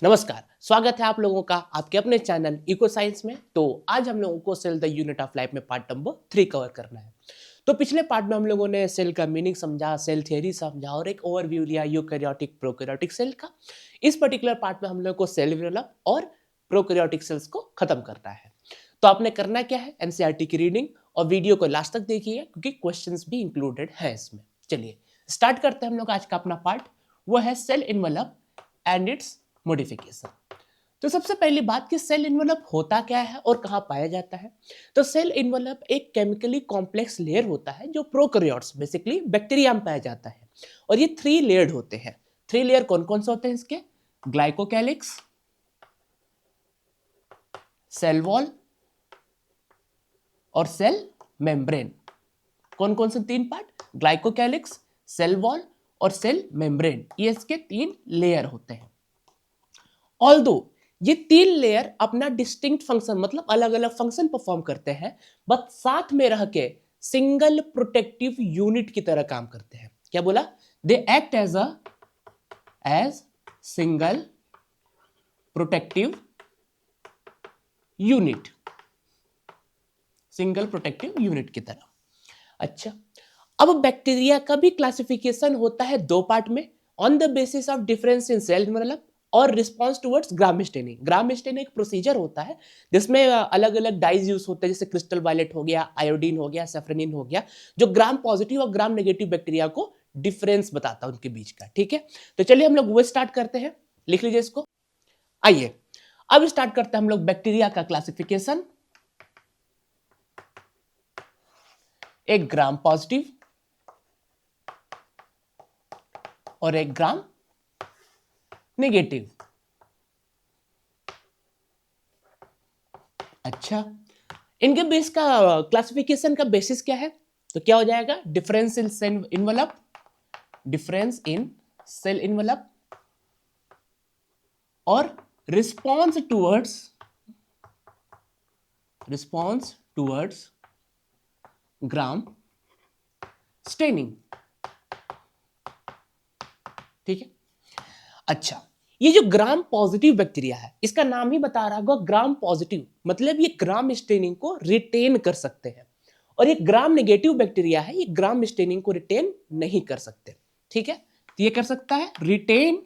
नमस्कार, स्वागत है आप लोगों का आपके अपने चैनल इको साइंस में। तो आज हम लोगों को cell the unit of life में पार्ट नंबर 3 कवर करना है। तो पिछले पार्ट में हम लोगों ने सेल का मीनिंग समझा, सेल थ्योरी समझा और एक ओवरव्यू लिया यूकैरियोटिक प्रोकैरियोटिक सेल का। इस पर्टिकुलर पार्ट में हम लोग को सेल डेवलप और प्रोकैरियोटिक सेल्स को खत्म करना है। तो आपने करना क्या है, एनसीईआरटी की रीडिंग और वीडियो को लास्ट तक देखिए क्योंकि क्वेश्चंस भी इंक्लूडेड है इसमें। चलिए स्टार्ट करते हैं हम लोग आज का अपना पार्ट, वो है cell envelope and its modification. तो सबसे पहली बात कि सेल इन्वेलप होता क्या है और कहाँ पाया जाता है। तो सेल इन्वेलप एक केमिकली कॉम्प्लेक्स लेयर होता है जो प्रोकैरियोट्स बेसिकली बैक्टीरिया में पाया जाता है। और ये 3 लेयर्ड होते हैं। 3 लेयर कौन कौन से होते हैं इसके? ग्लाइकोकैलिक्स, सेल वॉल और सेल मेम्ब्रेन। कौन कौन से 3 पार्ट? ग्लाइकोकैलिक्स, सेल वॉल और सेल मेम्ब्रेन, ये इसके 3 लेयर होते हैं। ऑल्दो ये 3 लेयर अपना डिस्टिंक्ट फंक्शन मतलब अलग अलग फंक्शन परफॉर्म करते हैं, बट साथ में रह के सिंगल प्रोटेक्टिव यूनिट की तरह काम करते हैं। क्या बोला? They act as single protective unit, single protective unit की तरह। अच्छा, अब बैक्टीरिया का भी क्लासिफिकेशन होता है 2 पार्ट में, on the basis of difference in cell मतलब और response towards gram staining. Gram staining एक प्रोसीजर होता है जिसमें अलग अलग डाइज यूज होते हैं, जैसे क्रिस्टल वायलेट हो गया, आयोडीन हो गया, सेफ्रेनिन हो गया, जो ग्राम पॉजिटिव और ग्राम नेगेटिव बैक्टीरिया को डिफरेंस बताता है उनके बीच का। ठीक है, तो चलिए हम लोग वो स्टार्ट करते हैं, लिख लीजिए इसको। आइए अब स्टार्ट करते हैं हम लोग बैक्टीरिया का क्लासिफिकेशन। एक ग्राम पॉजिटिव और एक ग्राम नेगेटिव। अच्छा, इनके बेस का क्लासिफिकेशन का बेसिस क्या है? तो क्या हो जाएगा? Difference in cell envelope, difference in cell envelope और रिस्पॉन्स टूवर्ड्स ग्राम स्टेनिंग। ठीक है। अच्छा, ये जो ग्राम पॉजिटिव बैक्टीरिया है, इसका नाम ही बता रहा होगा ग्राम पॉजिटिव, मतलब ये ग्राम स्टेनिंग को रिटेन कर सकते हैं। और ये ग्राम नेगेटिव बैक्टीरिया है, ये ग्राम स्टेनिंग को रिटेन नहीं कर सकते। ठीक है, तो ये कर सकता है रिटेन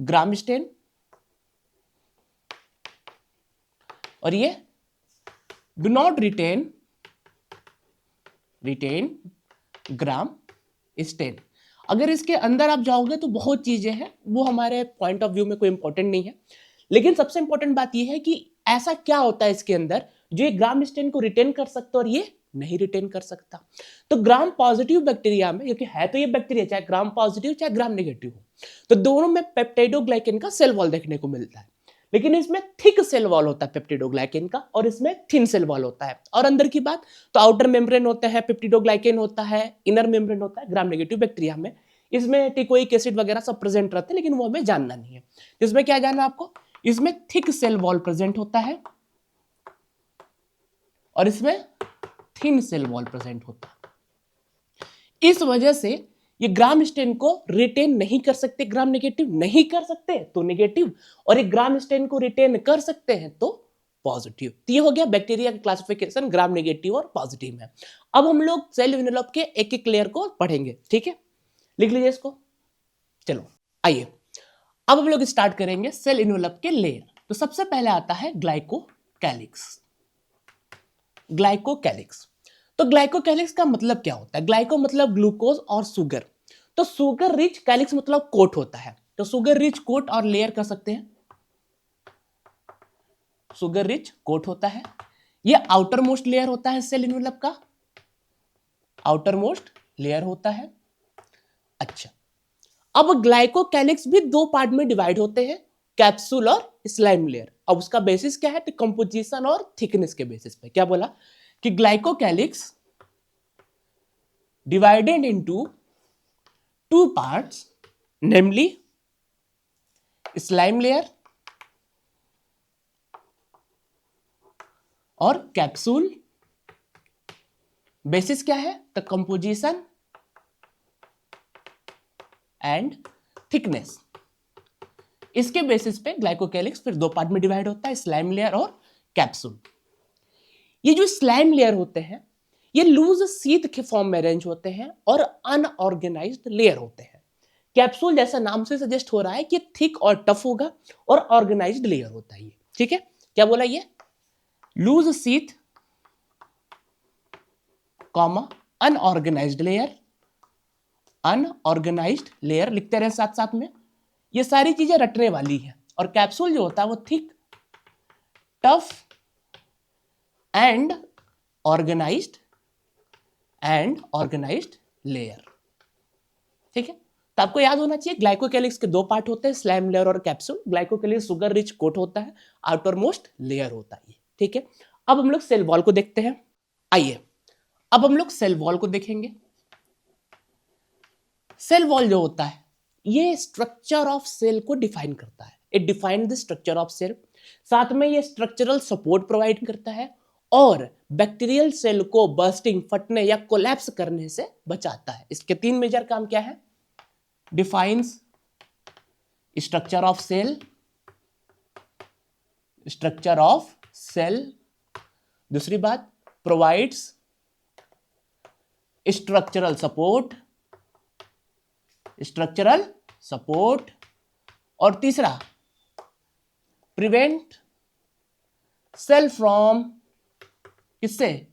ग्राम स्टेन और ये do not retain gram stain. अगर इसके अंदर आप जाओगे तो बहुत चीजें हैं, वो हमारे पॉइंट ऑफ व्यू में कोई इंपॉर्टेंट नहीं है, लेकिन सबसे इंपॉर्टेंट बात यह है कि ऐसा क्या होता है इसके अंदर जो ये ग्राम स्टेन को रिटेन कर सकता और ये नहीं रिटेन कर सकता। तो ग्राम पॉजिटिव बैक्टीरिया में, क्योंकि है तो ये बैक्टीरिया चाहे ग्राम पॉजिटिव चाहे ग्राम नेगेटिव हो, तो दोनों में पेप्टाइडोग्लाइकेन का सेल वॉल देखने को मिलता है, लेकिन इसमें थिक सेल वॉल होता है पेप्टिडोग्लाइकेन का और इसमें थिन सेल वॉल होता है। और अंदर की बात तो आउटर मेम्ब्रेन होता है, पेप्टिडोग्लाइकेन होता है, इनर मेम्ब्रेन होता है ग्राम नेगेटिव बैक्टीरिया में। इसमें टिकोइक एसिड वगैरह सब प्रेजेंट रहते हैं, लेकिन वो हमें जानना नहीं है। इसमें क्या जानना है आपको? इसमें थिक सेल वॉल प्रेजेंट होता है और इसमें थिन सेल वॉल प्रेजेंट होता है। इस वजह से ये ग्राम स्टेन को रिटेन नहीं कर सकते, ग्राम नेगेटिव नहीं कर सकते तो नेगेटिव, और एक ग्राम स्टेन को रिटेन कर सकते हैं तो पॉजिटिव। तो ये हो गया बैक्टीरिया का क्लासिफिकेशन ग्राम नेगेटिव और पॉजिटिव में। अब हम लोग सेल इन्वेलप के एक एक लेयर को पढ़ेंगे। ठीक है, लिख लीजिए इसको। चलो आइए अब हम लोग स्टार्ट करेंगे सेल इन्वेलप के लेयर। तो सबसे पहले आता है ग्लाइकोकैलिक्स। ग्लाइकोकैलिक्स, तो ग्लाइकोकैलिक्स का मतलब क्या होता है? ग्लाइको मतलब ग्लूकोज और शुगर, तो शुगर रिच, कैलिक्स मतलब कोट होता है, तो शुगर रिच कोट और लेयर कर सकते हैं। शुगर रिच कोट होता है, ये आउटर मोस्ट लेयर होता है सेल इन्वेलप का, आउटर मोस्ट लेयर होता है। अच्छा, अब ग्लाइकोकैलिक्स भी 2 पार्ट में डिवाइड होते हैं, कैप्सूल और स्लाइम लेयर। अब उसका बेसिस क्या है? तो कंपोजिशन और थिकनेस के बेसिस पे। क्या बोला कि glycocalyx divided into 2 parts, namely slime layer और कैप्सूल। बेसिस क्या है? The composition and thickness. इसके बेसिस पे ग्लाइकोकैलिक्स फिर दो पार्ट में डिवाइड होता है, स्लाइम लेयर और कैप्सूल। ये जो स्लाइम लेयर होते हैं ये लूज सीथ के फॉर्म में अरेंज होते हैं और अनऑर्गेनाइज्ड लेयर होते हैं। कैप्सूल जैसा नाम से सजेस्ट हो रहा है कि थिक और टफ होगा और ऑर्गेनाइज्ड लेयर होता है ये, ठीक है। क्या बोला ये? Loose sheath comma unorganized layer, unorganized layer लिखते रहे साथ साथ में। ये सारी चीजें रटने वाली है। और कैप्सूल जो होता है वो thick, tough and organized layer, ठीक है। तो आपको याद होना चाहिए ग्लाइकोकैलिक्स के दो पार्ट होते हैं, स्लाइम लेयर और capsule. Glycocalyx sugar rich coat होता है, आउटर मोस्ट लेयर होता है, ठीक है। अब हम लोग सेल वॉल को देखते हैं। आइए अब हम लोग सेल वॉल को देखेंगे। सेल वॉल जो होता है ये स्ट्रक्चर ऑफ सेल को डिफाइन करता है। It define the structure of cell. साथ में ये स्ट्रक्चरल सपोर्ट प्रोवाइड करता है और बैक्टीरियल सेल को बर्स्टिंग, फटने या कोलैप्स करने से बचाता है। इसके तीन मेजर काम क्या है? डिफाइंस स्ट्रक्चर ऑफ सेल, दूसरी बात प्रोवाइड्स स्ट्रक्चरल सपोर्ट, और तीसरा प्रिवेंट सेल फ्रॉम किससे?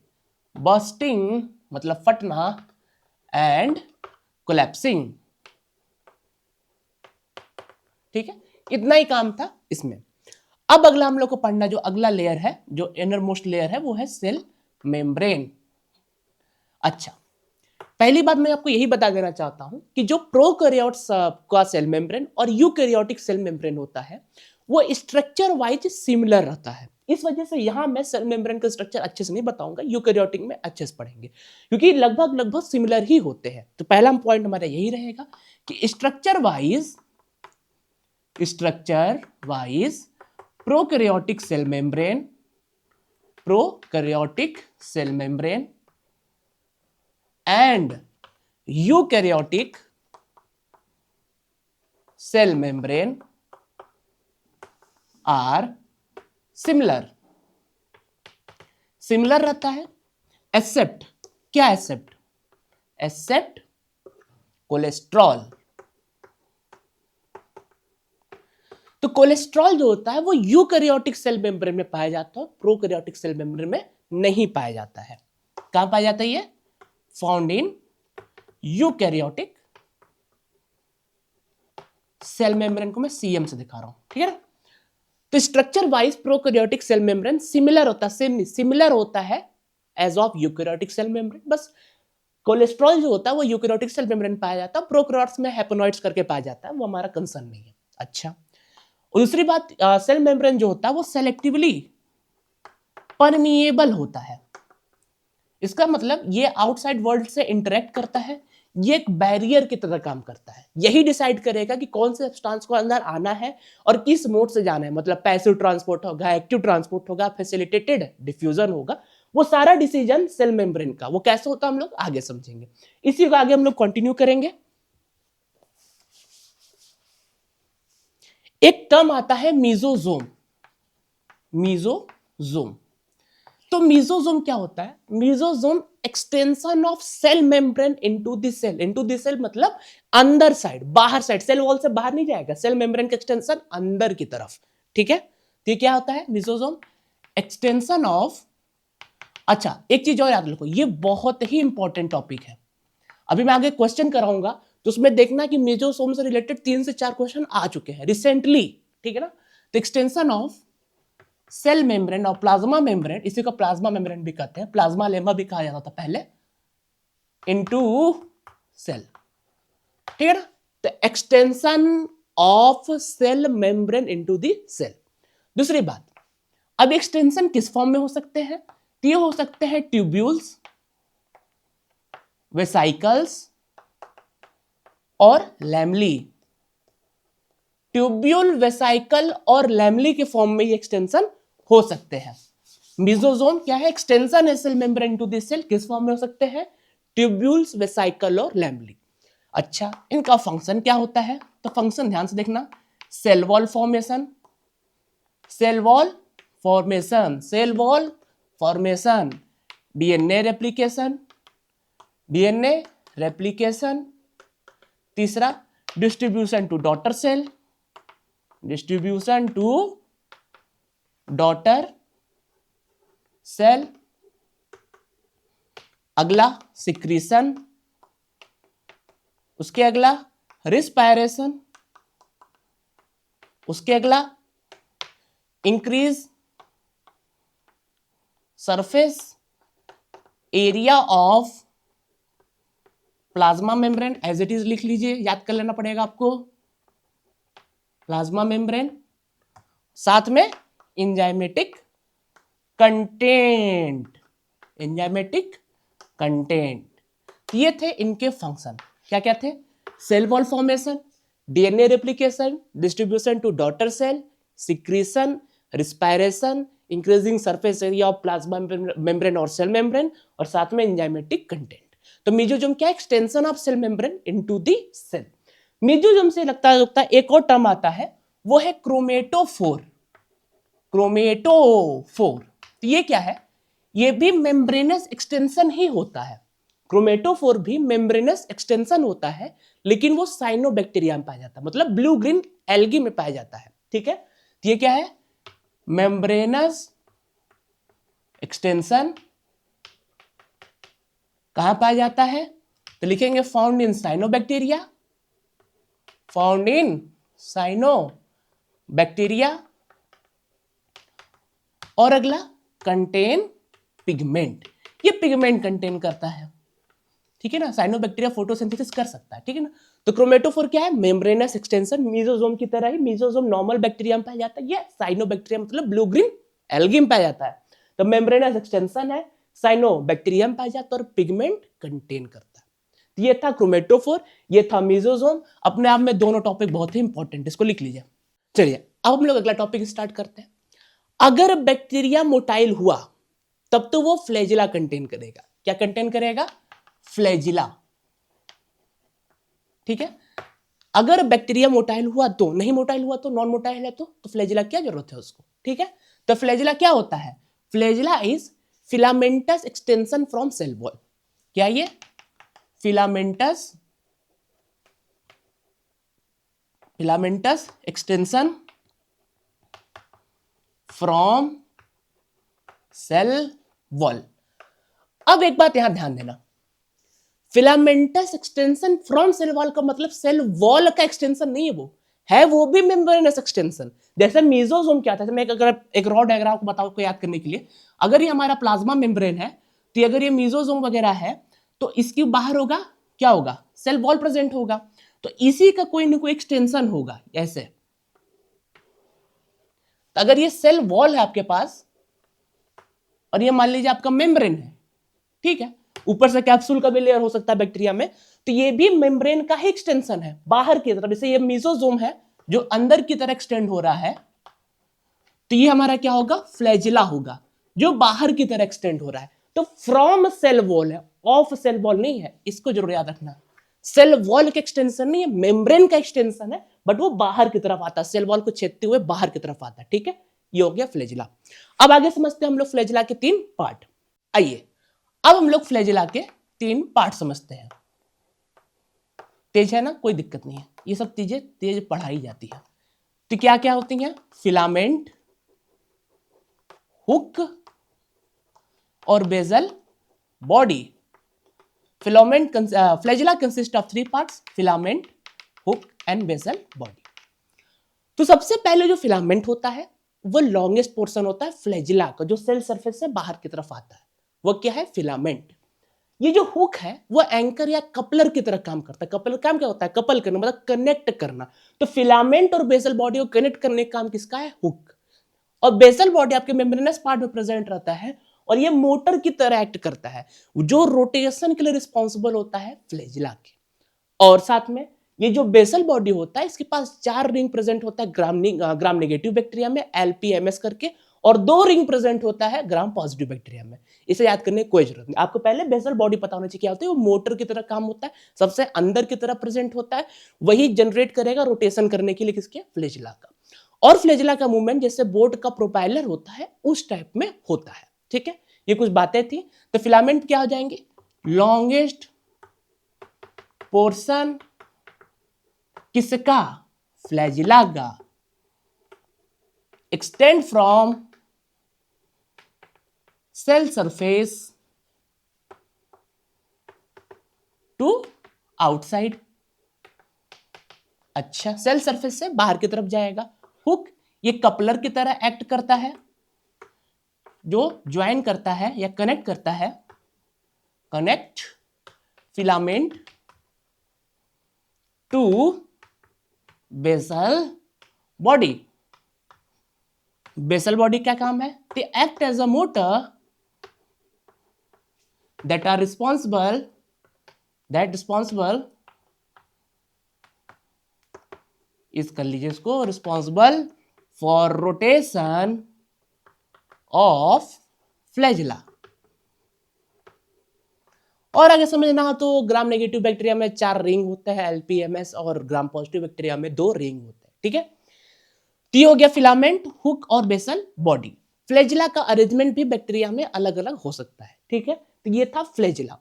बर्स्टिंग मतलब फटना एंड कोलैप्सिंग, ठीक है। इतना ही काम था इसमें। अब अगला हम लोग को पढ़ना जो अगला लेयर है, जो इनर मोस्ट लेयर है, वो है सेल मेम्ब्रेन। अच्छा, पहली बात मैं आपको यही बता देना चाहता हूं कि जो प्रोकैरियोट्स का सेल मेम्ब्रेन और यूकैरियोटिक सेल मेम्ब्रेन होता है वो स्ट्रक्चर वाइज सिमिलर रहता है। इस वजह से यहां मैं सेल मेम्ब्रेन का स्ट्रक्चर अच्छे से नहीं बताऊंगा, यूकैरियोटिक में अच्छे से पढ़ेंगे क्योंकि लगभग सिमिलर ही होते हैं। तो पहला पॉइंट हमारा यही रहेगा कि structure wise prokaryotic cell membrane and eukaryotic cell membrane are similar रहता है except क्या? except cholesterol. तो कोलेस्ट्रॉल जो होता है वो यूकैरियोटिक सेल मेम्ब्रेन में पाया जाता है, प्रोकैरियोटिक सेल मेम्ब्रेन में नहीं पाया जाता है। कहां पाया जाता है ये? Found in eukaryotic cell membrane को मैं सीएम से दिखा रहा हूं, ठीक है ना। तो structure wise prokaryotic cell membrane similar होता है as of eukaryotic cell membrane. बस कोलेस्ट्रॉल जो होता है वो यूकैरियोटिक सेल मेम्ब्रेन पाया जाता है, प्रोकैरियोट्स में हैपेनॉइड्स करके पाया जाता है, वो हमारा कंसर्न नहीं है। अच्छा, और दूसरी बात सेल मेम्ब्रेन जो होता है वो सेलेक्टिवली परमिएबल होता है। इसका मतलब ये आउटसाइड वर्ल्ड से इंटरेक्ट करता है, ये एक बैरियर की तरह काम करता है। यही डिसाइड करेगा कि कौन से सब्सटेंस को अंदर आना है और किस मोड से जाना है। मतलब पैसिव ट्रांसपोर्ट होगा, एक्टिव ट्रांसपोर्ट होगा, फैसिलिटेटेड डिफ्यूजन होगा, वो सारा डिसीजन सेल मेम्ब्रेन का। वो कैसे होता है हम लोग आगे समझेंगे, इसी को आगे हम लोग कंटिन्यू करेंगे। एक टर्म आता है मीजोजोम। तो मीजोजोम क्या होता है? Mesosome extension of cell membrane into the cell मतलब अंदर साइड, बाहर साइड, सेल वॉल से बाहर नहीं जाएगा, सेल मेम्ब्रेन का एक्सटेंशन अंदर की तरफ, ठीक है। तो ये क्या होता है? Mesosome extension of. अच्छा, एक चीज और याद रखो, ये बहुत ही इंपॉर्टेंट टॉपिक है। अभी मैं आगे क्वेश्चन कराऊंगा तो उसमें देखना कि मीजोसोम से रिलेटेड 3 से 4 क्वेश्चन आ चुके हैं रिसेंटली, ठीक है ना। तो एक्सटेंशन ऑफ सेल मेम्ब्रेन और प्लाज्मा मेम्ब्रेन, इसी को प्लाज्मा मेम्ब्रेन भी कहते हैं, प्लाज्मा लेमा भी कहा जाता था पहले, इनटू सेल, ठीक है ना। तो extension of cell membrane into the cell. दूसरी बात, अब एक्सटेंशन किस फॉर्म में हो सकते हैं? तो ये हो सकते हैं ट्यूब्यूल्स, वेसाइकल्स और लैमली। ट्यूब्यूल, वेसाइकल और लैमली के फॉर्म में ये एक्सटेंशन हो सकते हैं। मीजोजोम क्या है? एक्सटेंशन है cell membrane to this cell. किस फॉर्म में हो सकते हैं? ट्यूब्यूल्स, वेसाइकल और लैमली। अच्छा, इनका फंक्शन क्या होता है? तो फंक्शन ध्यान से देखना, cell wall formation, cell wall formation, cell wall formation, DNA replication, DNA replication. तीसरा distribution to daughter cell, distribution to daughter cell. अगला सिक्रीशन, उसके अगला रिस्पायरेशन, उसके अगला increase surface area of plasma membrane, as it is लिख लीजिए, याद कर लेना पड़ेगा आपको, प्लाज्मा मेम्ब्रेन। साथ में एंजाइमेटिक कंटेंट, एंजाइमेटिक कंटेंट। ये थे इनके फंक्शन। क्या क्या थे? Cell wall formation, DNA replication, distribution to daughter cell, secretion, respiration, increasing surface area of plasma membrane और सेल मेम्ब्रेन, और साथ में एंजाइमेटिक कंटेंट। तो मेसोसोम क्या? Extension of cell membrane into the cell. Mesosome से लगता है एक और टर्म आता है, वो है क्रोमेटोफोर, क्रोमेटोफोर। तो ये क्या है? ये भी मेम्ब्रेनस एक्सटेंशन ही होता है। क्रोमेटोफोर भी मेम्ब्रेनस एक्सटेंशन होता है, लेकिन वो साइनोबैक्टीरिया में पाया जाता है, मतलब ब्लू ग्रीन एल्गी में पाया जाता है। ठीक है, तो ये क्या है? मेम्ब्रेनस एक्सटेंशन कहां पाया जाता है? तो लिखेंगे found in cyanobacteria, found in cyanobacteria. और अगला कंटेन पिगमेंट, ये पिगमेंट कंटेन करता है। ठीक है ना, साइनोबैक्टीरिया फोटोसिंथेसिस कर सकता है। ठीक है ना, तो क्रोमेटोफोर क्या है? मेम्ब्रेनस एक्सटेंशन, मेसोसोम की तरह ही। मेसोसोम नॉर्मल बैक्टीरिया में पाया जाता है, ये साइनोबैक्टीरिया मतलब ब्लू ग्रीन एल्गी में पाया जाता है। तो मेम्ब्रेनस एक्सटेंशन है, साइनोबैक्टीरिया में पाया जाता है और पिगमेंट कंटेन करता है। तो ये था क्रोमेटोफोर, ये था मेसोसोम। अपने आप में दोनों टॉपिक बहुत ही इंपॉर्टेंट, इसको लिख लीजिए। चलिए अब हम लोग अगला टॉपिक स्टार्ट करते हैं। अगर बैक्टीरिया मोटाइल हुआ तब तो वो फ्लैजिला कंटेन करेगा। क्या कंटेन करेगा? फ्लैजिला। ठीक है, अगर बैक्टीरिया मोटाइल हुआ तो, नहीं मोटाइल हुआ तो, नॉन मोटाइल है तो फ्लैजिला क्या जरूरत है उसको। ठीक है, तो फ्लैजिला क्या होता है? Flagella is filamentous extension from cell wall. क्या ये? Filamentous extension from cell wall. अब एक बात यहां ध्यान देना, filamentous extension from cell wall का मतलब सेल वॉल का एक्सटेंशन नहीं है, वो भी मेम्ब्रेनस एक्सटेंशन। जैसे मेसोसोम क्या था, मैं अगर एक रॉ डायग्राम को बताऊं को याद करने के लिए, अगर ये हमारा प्लाज्मा मेम्ब्रेन है, तो अगर ये मेसोसोम वगैरह है, तो इसके बाहर होगा क्या होगा? सेल वॉल प्रेजेंट होगा। तो इसी का कोई ना कोई एक्सटेंशन होगा ऐसे। तो अगर ये सेल वॉल है आपके पास और ये मान लीजिए आपका मेम्ब्रेन है, ठीक है, ऊपर से कैप्सूल का भी लेयर हो सकता है बैक्टीरिया में, तो ये भी मेम्ब्रेन का ही एक्सटेंशन है बाहर की तरफ। जैसे ये मेसोसोम है जो अंदर की तरफ एक्सटेंड हो रहा है, तो ये हमारा क्या होगा? फ्लैजिला होगा, जो बाहर की तरफ एक्सटेंड हो रहा है। तो फ्रॉम सेल वॉल है, ऑफ सेल वॉल नहीं है, इसको जरूर याद रखना। सेल वॉल का एक्सटेंशन नहीं है, मेम्ब्रेन का एक्सटेंशन है, बट वो बाहर की तरफ आता है, सेल वॉल को छेदते हुए बाहर की तरफ आता है। ठीक है, ये हो गया फ्लैजिला। अब आगे समझते हैं हम लोग फ्लैजिला के 3 पार्ट। आइए अब हम लोग फ्लैजिला के 3 पार्ट समझते हैं। तेज है ना, कोई दिक्कत नहीं है, ये सब चीजें तेज पढ़ाई जाती है। तो क्या क्या होती हैं? फिलामेंट, हुक और bezel body. Flagella consist of 3 parts, filament, hook and bezel body. तो सबसे पहले जो फिलामेंट होता है वो लॉन्गेस्ट पोर्शन होता है फ्लैजिला का, जो सेल सरफेस से बाहर की तरफ आता है, वो क्या है? फिलामेंट। ये जो हुक है वो एंकर या कपलर की तरह काम करता है। कपलर काम क्या होता है? कपल करना, मतलब कनेक्ट करना। तो फिलामेंट और बेसल बॉडी को कनेक्ट करने का काम किसका है? हुक। और बेसल बॉडी आपके मेम्ब्रेनस पार्ट में प्रेजेंट रहता है और ये मोटर की तरह एक्ट करता है, जो रोटेशन के लिए रिस्पॉन्सिबल होता है फ्लैजिला के। और साथ में ये जो बेसल बॉडी होता है, इसके पास 4 रिंग प्रेजेंट होता है ग्राम नेगेटिव बैक्टीरिया में, एलपीएमएस करके, और 2 रिंग प्रेजेंट होता है ग्राम पॉजिटिव बैक्टीरिया में। इसे याद करने की कोई जरूरत नहीं। आपको पहले बेसल बॉडी पता होना चाहिए क्या होता है। वो मोटर की तरह काम होता है, सबसे अंदर की तरफ प्रेजेंट होता है, वही जनरेट करेगा रोटेशन करने के लिए किसके, फ्लैजिला का। और फ्लैजिला का मूवमेंट जैसे बोट का प्रोपेलर होता है उस टाइप में होता है। ठीक है, ये कुछ बातें थी। तो फिलामेंट क्या हो जाएंगे, लॉन्गेस्ट पोर्शन किसका, फ्लैजिला का, extend from cell surface to outside। अच्छा, सेल सरफेस से बाहर की तरफ जाएगा। हुक ये कपलर की तरह एक्ट करता है, जो ज्वाइन करता है या कनेक्ट करता है, connect filament to basal body. Basal body क्या काम है, they act as a motor that are responsible इस कर लीजिए इसको, responsible for rotation of flagella. और आगे समझना हो तो ग्राम नेगेटिव बैक्टीरिया में 4 रिंग होते हैं LPMS, और ग्राम पॉजिटिव बैक्टीरिया में 2 रिंग होते हैं। ठीक है, तो ये हो गया फिलामेंट, हुक और बेसल बॉडी। फ्लैजिला का अरेंजमेंट भी बैक्टीरिया में अलग अलग हो सकता है। ठीक है, तो ये था फ्लैजिला।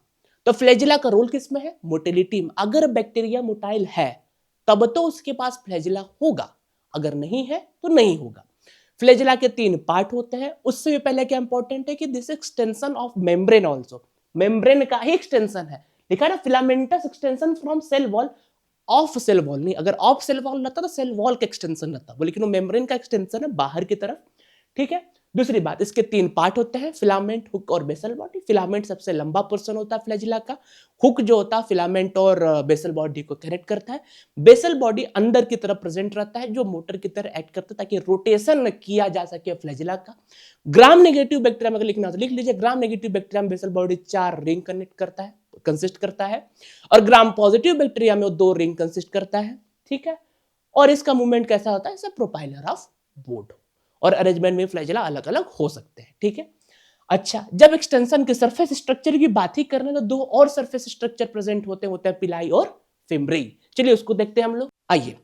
तो फ्लैजिला का रोल किसमें है, मोटिलिटी में। अगर बैक्टीरिया मोटाइल है तब तो उसके पास फ्लैजिला होगा, अगर नहीं है तो नहीं होगा। फ्लैजिला के 3 पार्ट होते हैं। उससे भी पहले क्या इंपॉर्टेंट है कि this extension of membrane also, membrane का ही एक्सटेंशन है। लिखा ना filamentous extension from cell wall, of cell wall नहीं, अगर ऑफ सेल वॉल रहता तो सेल वॉल का एक्सटेंशन रहता वो, लेकिन वो मेम्ब्रेन का एक्सटेंशन है बाहर की तरफ। ठीक है, दूसरी बात, इसके 3 पार्ट होते हैं, फिलामेंट, हुक और बेसल बॉडी। फिलामेंट सबसे लंबा पोर्शन होता है फ्लैजिला का। हुक जो होता है फिलामेंट और बेसल बॉडी को कनेक्ट करता है। बेसल बॉडी अंदर की तरफ प्रेजेंट रहता है, जो मोटर की तरह एक्ट करता है ताकि रोटेशन किया जा सके फ्लैजिला का। ग्राम नेगेटिव बैक्टीरिया में अगर लिखना तो लिख लीजिए, ग्राम नेगेटिव बैक्टीरिया में बेसल बॉडी 4 रिंग कनेक्ट करता है, कंसिस्ट करता है, और ग्राम पॉजिटिव बैक्टीरिया में 2 रिंग कंसिस्ट करता है। ठीक है, और इसका मूवमेंट कैसा होता है, जैसे प्रोपाइलर ऑफ बोट, और अरेंजमेंट में फ्लैजिला अलग अलग हो सकते हैं। ठीक है, अच्छा, जब एक्सटेंशन के सरफेस स्ट्रक्चर की बात ही करने तो 2 और सरफेस स्ट्रक्चर प्रेजेंट होते हैं पिलाई और फिम्ब्री। चलिए उसको देखते हैं हम लोग। आइए,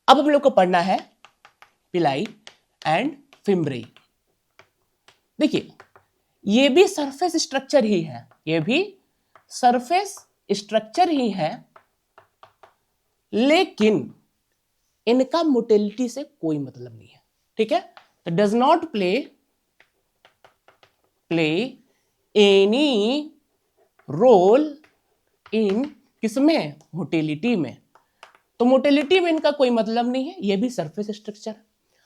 अब हम लोग को पढ़ना है पिलाई एंड फिम्ब्री। देखिए, ये भी सरफेस स्ट्रक्चर ही है, ये भी सरफेस स्ट्रक्चर ही है, लेकिन इनका मोटिलिटी से कोई मतलब नहीं है। ठीक है, तो does not play any role in किसमें, मोटिलिटी में। तो मोटिलिटी में इनका कोई मतलब नहीं है, ये भी सरफेस स्ट्रक्चर।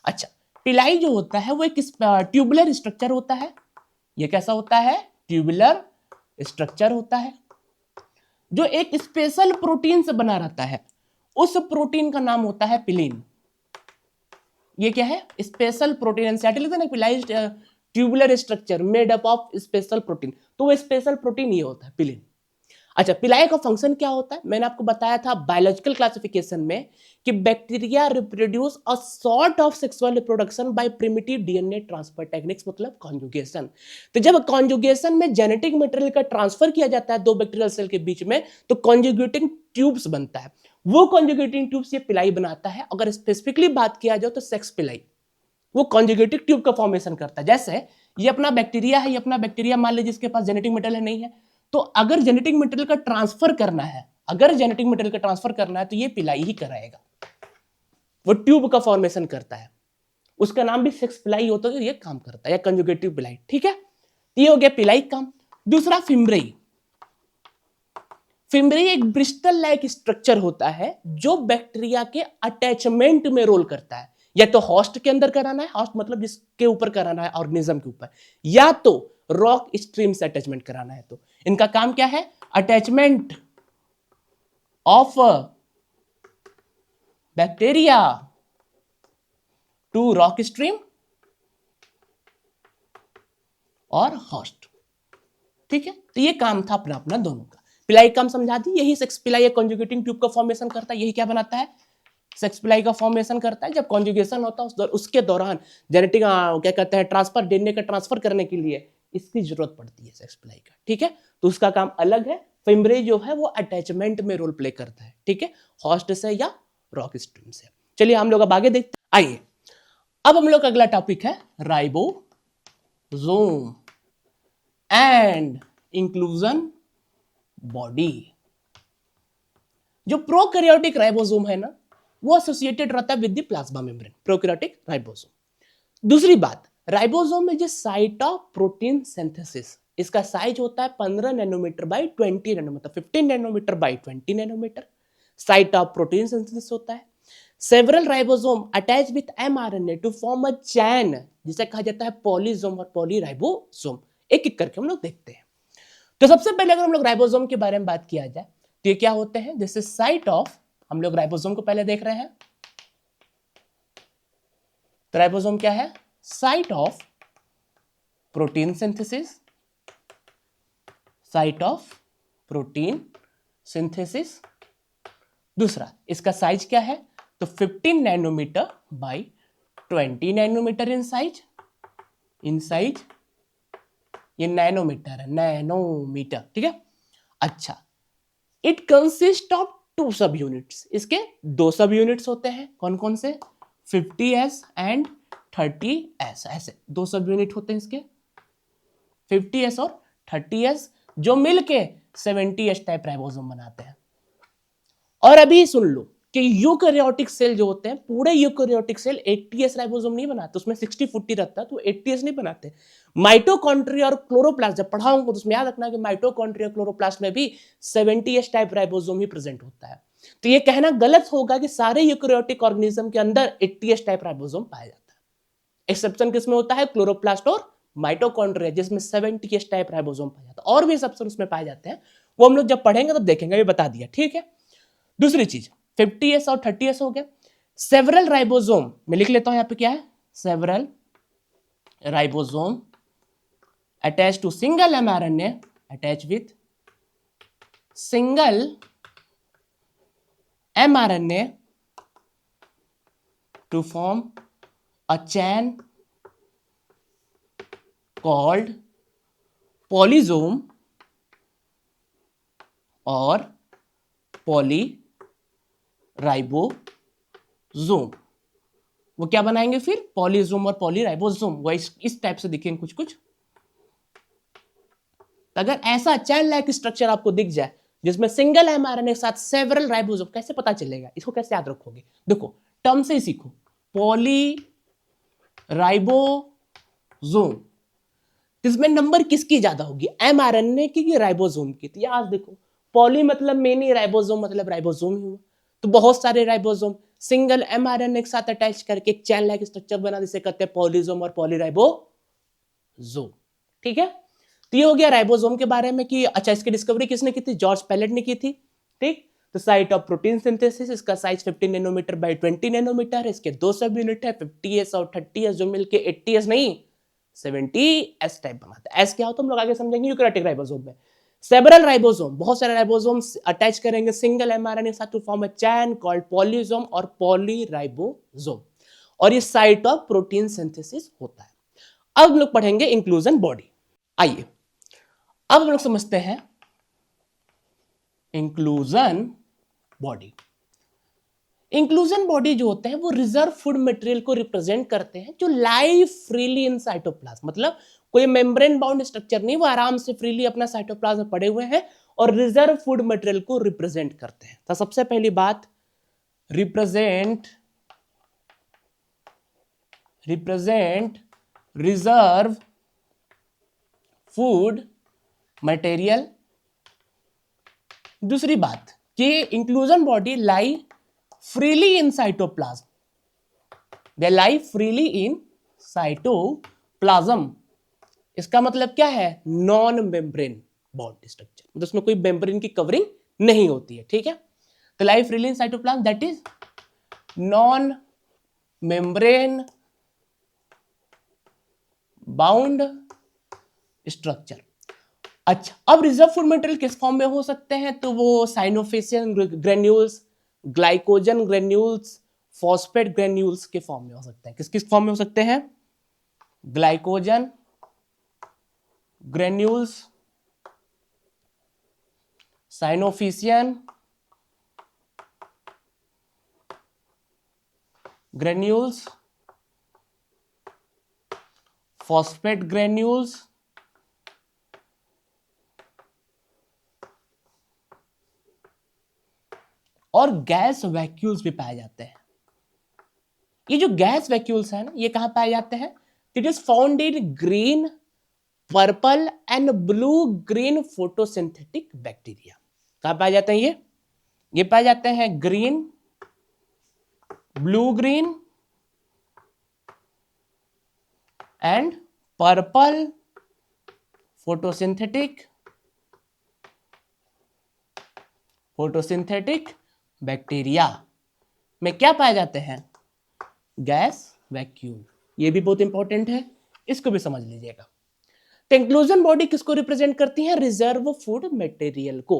अच्छा, पिलाई जो होता है वो एक ट्यूबुलर स्ट्रक्चर होता है। ये कैसा होता है, ट्यूबुलर स्ट्रक्चर होता है, जो एक स्पेशल प्रोटीन से बना रहता है। उस प्रोटीन का नाम होता है पिलिन। ये क्या है, स्पेशल प्रोटीन। एनसीईआरटी लिखते हैं ना, पिलाई tubular structure made up of special protein, तो वो स्पेशल प्रोटीन ये होता है पिलिन। अच्छा, पिलाई का फंक्शन क्या होता है, मैंने आपको बताया था बायोलॉजिकल क्लासिफिकेशन में कि bacteria reproduce a sort of sexual reproduction by primitive DNA transfer techniques, मतलब कॉन्जुगेशन। तो जब कॉन्जुगेशन में जेनेटिक मटेरियल का ट्रांसफर किया जाता है 2 बैक्टीरियल सेल के बीच में, तो कॉन्जुगेटिंग ट्यूब्स बनता है। वो कॉन्जुगेटिंग ट्यूब्स ये पिलाई बनाता है। अगर स्पेसिफिकली बात किया जाए तो सेक्स पिलाई, वो कॉन्जुगेटिव ट्यूब का फॉर्मेशन करता है। जैसे ये अपना बैक्टीरिया है, ये अपना बैक्टीरिया मान लीजिए जिसके पास जेनेटिक मटेरियल है, नहीं है, तो अगर जेनेटिक मटेरियल का ट्रांसफर करना है, अगर जेनेटिक मटेरियल का ट्रांसफर करना है तो ये पिलाई ही कराएगा, वो ट्यूब का फॉर्मेशन करता है। उसका नाम भी सेक्स पिलाई होता है, ये काम करता है, या कंजुगेटिव पिलाई। ठीक है, ये हो गया पिलाई काम। दूसरा फिम्ब्री। फिम्ब्री एक ब्रिस्टल लाइक स्ट्रक्चर होता है जो बैक्टीरिया के अटैचमेंट में रोल करता है। या तो होस्ट के अंदर कराना है, होस्ट मतलब जिसके ऊपर कराना है ऑर्गेनिज्म के ऊपर, या तो रॉक स्ट्रीम से अटैचमेंट कराना है। तो इनका काम क्या है, attachment of bacteria to rock stream और होस्ट। ठीक है, तो ये काम था अपना अपना दोनों का। पिलाई काम समझा दी, यही सेक्स पिलाई कंजुगेटिंग ट्यूब का फॉर्मेशन करता है, यही क्या बनाता है, सेक्स प्लाई का फॉर्मेशन करता है, जब कॉन्जुगेशन होता है उसके दौरान जेनेटिक क्या कहते हैं ट्रांसफर, डीएनए का ट्रांसफर करने के लिए इसकी जरूरत पड़ती है सेक्स प्लाई का, ठीक है। तो उसका काम अलग है। फिम्ब्रे जो है वो अटैचमेंट में रोल प्ले करता है, ठीक है, होस्ट से या रॉक स्ट्रीम से। चलिए हम लोग अब आगे देखते हैं। आइए अब हम लोग का अगला टॉपिक है राइबोसोम एंड इंक्लूजन बॉडी। जो प्रोकैरियोटिक राइबोसोम है ना, वो एसोसिएटेड रहता है with the plasma membrane, prokaryotic ribosome. दूसरी बात, राइबोसोम में जो साइट ऑफ प्रोटीन सिंथेसिस, इसका साइज होता है 15 nanometre by 20 nanometre, 15 nanometre by 20 nanometre site of protein synthesis होता है। Several ribosome attach with mRNA to form a chain, जिसे कहा जाता है पॉलीसोम और पॉलीराइबोसोम। एक एक करके हम लोग देखते हैं। तो सबसे पहले अगर हम लोग राइबोसोम के बारे में बात किया जाए तो ये क्या होते हैं, दिस इज साइट ऑफ, हम लोग राइबोसोम को पहले देख रहे हैं। तो राइबोसोम क्या है, site of protein synthesis, site of protein synthesis. दूसरा, इसका साइज क्या है, तो 15 nanometre by 20 nanometer in size, ये नैनोमीटर है, नैनोमीटर, ठीक है। अच्छा, इट कंसिस्ट ऑफ 2 सब यूनिट्स, इसके 2 सब यूनिट्स होते हैं, कौन कौन से, 50s एंड 30s, ऐसे 2 सब यूनिट होते हैं इसके, 50s और 30s, जो मिलके 70s टाइप राइबोसोम बनाते हैं। और अभी सुन लो कि यूकैरियोटिक सेल जो होते हैं, पूरे यूकैरियोटिक सेल 80s राइबोसोम नहीं बनाते, उसमें 60-40 रहता है, तो 80s नहीं बनाते। माइटोकॉन्ड्रिया और क्लोरोप्लास्ट जब पढ़ाऊंगा तो उसमें याद रखना कि माइटोकॉन्ड्रिया और क्लोरोप्लास्ट में भी 70s टाइप राइबोसोम ही प्रेजेंट होता है। तो ये कहना गलत होगा कि सारे यूकैरियोटिक ऑर्गेनिज्म के अंदर 80s टाइप राइबोसोम पाया जाता है। एक्सेप्शन किसमें होता है, क्लोरोप्लास्ट और माइटोकॉन्ड्रिया, जिसमें 70s टाइप राइबोसोम पाया जाता है। और भी एक्सेप्शन उसमें पाए जाते हैं, वो हम लोग जब पढ़ेंगे तब देखेंगे, अभी बता दिया, ठीक है। दूसरी चीज, 50s और 30s हो गया। सेवरल राइबोसोम में लिख लेता हूं, यहां पे क्या है, several ribosome attach to single mRNA, attach with single mRNA to form a chain called polysome और पॉलीराइबोसोम। वो क्या बनाएंगे फिर, पॉलीसोम और पॉलीराइबोसोम, वो इस टाइप से दिखेंगे कुछ कुछ। अगर ऐसा चैन लाइक स्ट्रक्चर आपको दिख जाए जिसमें सिंगल एमआरएनए के साथ सेवरल राइबोसोम, कैसे पता चलेगा, इसको कैसे याद रखोगे, देखो टर्म से ही सीखो, पॉलीराइबोसोम, इसमें नंबर किसकी ज्यादा होगी, एमआरएनए की कि राइबोसोम की। तो याद देखो, पॉली मतलब मेनी, राइबोसोम मतलब राइबोसोम ही हुआ, तो बहुत सारे राइबोसोम सिंगल एमआरएनए के साथ अटैच करके एक चैन लाइक स्ट्रक्चर बना, जिसे कहते हैं पॉलीसोम और पॉलीराइबोसोम, ठीक है। तो ये हो गया राइबोसोम के बारे में कि अच्छा, इसकी डिस्कवरी किसने की थी, जॉर्ज पैलेट ने की थी, ठीक। तो साइट ऑफ प्रोटीन सिंथेसिस, इसका साइज 15 नैनोमीटर बाई 20 नैनोमीटर है, इसके 2 सब यूनिट है, 50s और 30s, जो मिलके 80s नहीं 70s टाइप बनाता है। एस क्या होता है हम लोग आगे समझेंगे यूकैरियोटिक राइबोसोम में। सेवरल राइबोसोम, बहुत सारे राइबोसोम्स अटैच करेंगे सिंगल एमआरएनए के साथ to form a chain called polysome और पॉलीराइबोसोम, और ये साइट ऑफ प्रोटीन सिंथेसिस होता है। अब हम लोग पढ़ेंगे इंक्लूजन बॉडी। आइए अब हम लोग समझते हैं इंक्लूजन बॉडी। इंक्लूजन बॉडी जो होते हैं वो रिजर्व फूड मटेरियल को रिप्रेजेंट करते हैं, जो लाइव फ्रीली इन साइटोप्लाज्म, मतलब कोई मेम्ब्रेन बाउंड स्ट्रक्चर नहीं, वो आराम से फ्रीली अपना साइटोप्लाज्म में पड़े हुए हैं और रिजर्व फूड मटेरियल को रिप्रेजेंट करते हैं। तो सबसे पहली बात, रिप्रेजेंट रिजर्व फूड मटेरियल। दूसरी बात कि inclusion body lie freely in cytoplasm, they lie freely in cytoplasm. इसका मतलब क्या है, नॉन मेम्ब्रेन बाउंड स्ट्रक्चर, मतलब उसमें कोई मेम्ब्रेन की कवरिंग नहीं होती है, ठीक है। तो lie freely in cytoplasm, that is non membrane bound structure. अच्छा, अब रिजर्व फूड मटेरियल किस फॉर्म में हो सकते हैं, तो वो cyanophycean granules, glycogen granules, phosphate granules के फॉर्म में हो सकते हैं। किस किस फॉर्म में हो सकते हैं? Glycogen granules, cyanophycean granules, phosphate granules और गैस वैक्यूल्स भी पाए जाते हैं। ये जो गैस वैक्यूल्स है ना, ये कहां पाए जाते हैं? It is found in green, purple and blue green photosynthetic bacteria. कहां पाए जाते हैं ये पाए जाते हैं green, blue green and purple photosynthetic bacteria में क्या पाए जाते हैं? Gas vacuole. ये भी बहुत इंपॉर्टेंट है, इसको भी समझ लीजिएगा। तो इंक्लूजन बॉडी किसको रिप्रेजेंट करती है? रिजर्व फूड मटेरियल को।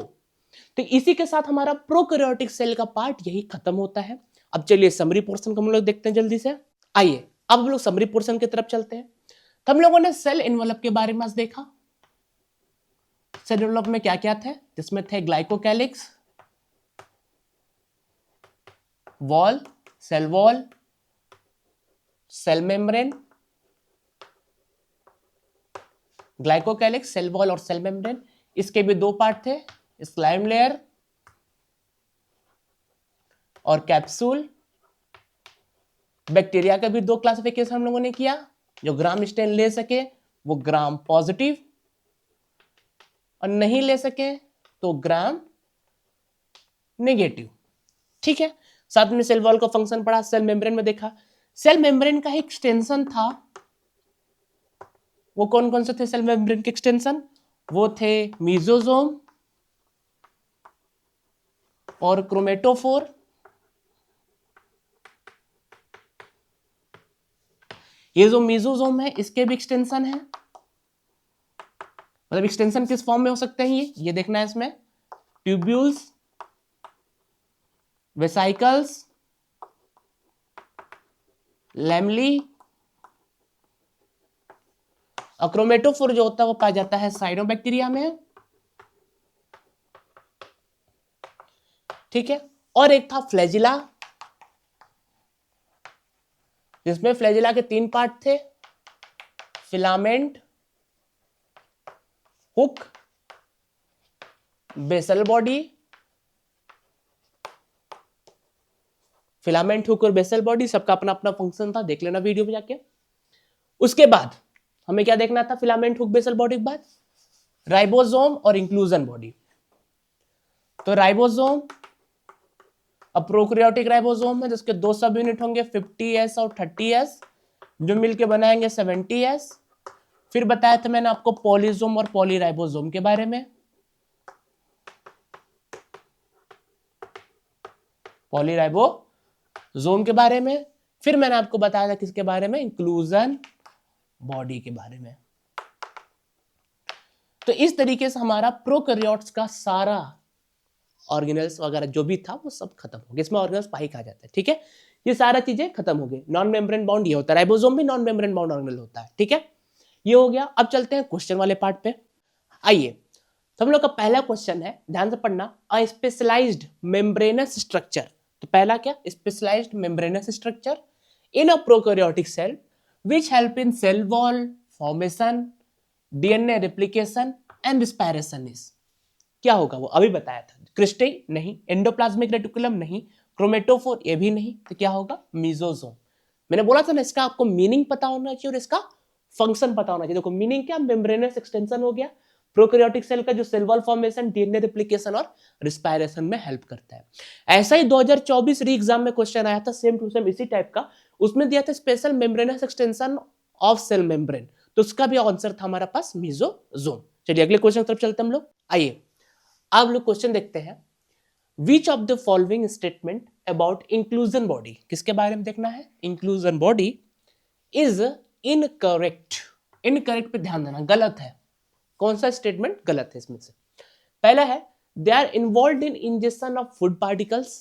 तो इसी के साथ हमारा प्रोकैरियोटिक सेल का पार्ट यही खत्म होता है। अब चलिए समरी पोर्शन को हम लोग देखते हैं जल्दी से। आइए अब हम लोग समरी पोर्शन की तरफ चलते हैं। तो हम लोगों ने सेल एनवेलप के बारे में आज देखा। सेल एनवेलप में क्या क्या थे? जिसमें थे glycocalyx, wall, cell membrane, glycocalyx, cell wall और सेल मेम्ब्रेन। इसके भी दो पार्ट थे, स्लाइम लेयर और कैप्सूल। बैक्टीरिया का भी दो क्लासिफिकेशन हम लोगों ने किया। जो ग्राम स्टेन ले सके वो ग्राम पॉजिटिव, और नहीं ले सके तो ग्राम नेगेटिव। ठीक है। साथ में सेल वॉल का फंक्शन पढ़ा, सेल मेम्ब्रेन में देखा। सेल मेम्ब्रेन का एक एक्सटेंशन था, वो कौन कौन से थे सेल मेम्ब्रेन के एक्सटेंशन? वो थे मीजोजोम और क्रोमेटोफोर। ये जो मीजोजोम है इसके भी एक्सटेंशन है, मतलब एक्सटेंशन किस फॉर्म में हो सकते हैं ये देखना है इसमें। Tubules, vesicles, lamellae. क्रोमेटोफोर जो होता है वो पाया जाता है साइनोबैक्टीरिया में। ठीक है। और एक था फ्लैजिला, जिसमें फ्लैजिला के तीन पार्ट थे, filament, hook, basal body. Filament, hook और बेसल बॉडी सबका अपना अपना फंक्शन था, देख लेना वीडियो में जाके। उसके बाद हमें क्या देखना था? फिलामेंट, हुक, बेसल बॉडी के बाद राइबोसोम और इंक्लूजन बॉडी। तो राइबोसोम, अब प्रोकैरियोटिक राइबोसोम है जिसके दो सब यूनिट होंगे 50S और 30S, जो मिलके बनाएंगे 70S। फिर बताया था मैंने आपको पॉलीसोम और पॉलीराइबोसोम के बारे में। पॉलीराइबोसोम के बारे में। फिर मैंने आपको बताया था किसके बारे में? इंक्लूजन बॉडी के बारे में। तो इस तरीके से हमारा प्रोकैरियोट्स का सारा ऑर्गेनेल्स वगैरह जो भी था वो सब खत्म हो गया। इसमें ऑर्गेनेल्स पाई कहा जाता है। ठीक है। ये सारा चीजें खत्म हो गई। नॉन मेम्ब्रेन बाउंड ये होता है, राइबोसोम भी नॉन मेम्ब्रेन बाउंड ऑर्गेनेल होता है। ठीक है, ये हो गया। अब चलते हैं क्वेश्चन वाले पार्ट पे। आइए, तो हम लोग का पहला क्वेश्चन है, ध्यान से पढ़ना। A specialized membranous structure. तो पहला क्या? Specialized membranous structure in a prokaryotic cell which help in cell wall formation, DNA replication and respiration is. क्या होगा वो अभी बताया था। क्रिस्टी नहीं, एंडोप्लाज्मिक रेटिकुलम नहीं, क्रोमेटोफोर ये भी नहीं, तो क्या होगा? मीजोसोम। मैंने बोला था ना इसका आपको मीनिंग पता होना चाहिए और इसका फंक्शन पता होना चाहिए। देखो मीनिंग क्या? मेम्ब्रेनस एक्सटेंशन हो गया, प्रोकैरियोटिक सेल का जो cell wall formation, DNA replication और रिस्पायरेशन में हेल्प करता है। ऐसा ही 2024 री एग्जाम में क्वेश्चन आया था सेम टू सेम इसी टाइप का। उसमें दिया था special membranous extension of cell membrane, तो उसका भी आंसर था हमारा पास मीजोसोम। चलिए अगले क्वेश्चन की तरफ चलते हैं हम लोग। आइए अब लोग क्वेश्चन देखते हैं। Which of the following statement about inclusion body, किसके बारे में देखना है? inclusion body is incorrect। Incorrect पे ध्यान देना, गलत है। कौन सा स्टेटमेंट गलत है इसमें से? पहला है they are involved in ingestion of food particles,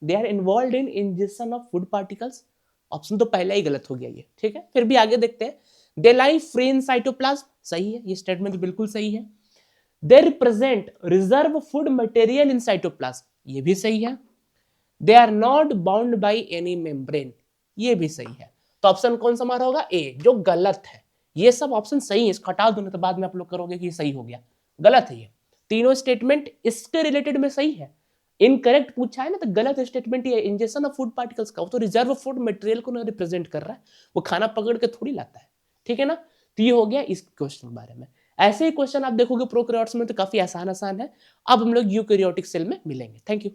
they are involve in injection of food particles. Option तो पहला ही गलत हो गया ये, ठीक है। फिर भी आगे देखते हैं, दे लाई फ्री इन साइटोप्लाज्म, सही है, ये स्टेटमेंट बिल्कुल सही है। They represent reserve food material in cytoplasm, ये भी सही है। They are not bound by any membrane, ये भी सही है। तो ऑप्शन कौन सा हमारा होगा? ए, जो गलत है। ये सब ऑप्शन सही है, इसको हटा दूंगा तो बाद में आप लोग करोगे कि ये सही हो गया, गलत है ये। तीनों स्टेटमेंट इसके रिलेटेड में सही है। इनकरेक्ट पूछा है ना, तो गलत स्टेटमेंट ये इंजेक्शन ऑफ फूड पार्टिकल्स का, वो तो रिजर्व फूड मटेरियल को ना रिप्रेजेंट कर रहा है, वो खाना पकड़ के थोड़ी लाता है, ठीक है ना। तो ये हो गया इस क्वेश्चन के बारे में। ऐसे ही क्वेश्चन आप देखोगे प्रोकैरियोट्स में तो काफी आसान आसान है। अब हम लोग यूकैरियोटिक सेल में मिलेंगे। Thank you.